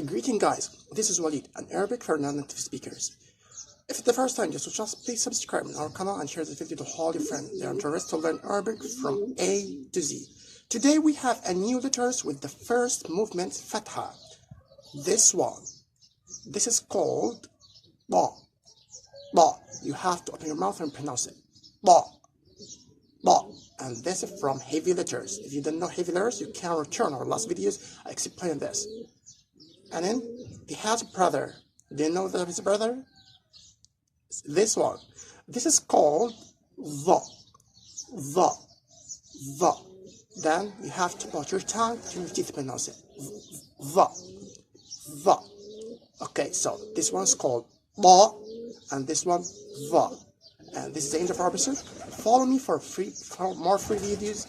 Greeting guys, this is Walid, an Arabic for non-native speakers. If it's the first time just please subscribe to our channel and share this video to all your friends. They are interested to learn Arabic from A to Z. Today we have a new letters with the first movement, fatha. This one. This is called ba. Ba. You have to open your mouth and pronounce it. Ba. Ba. And this is from heavy letters. If you don't know heavy letters, you can return our last videos. I explained this. And then he has a brother. Do you know that his brother? This one. This is called the. The. Then you have to put your tongue to your teeth to pronounce it. The. Okay, so this one's called ba, and this one the. And this is the end of our episode. Follow me for more free videos.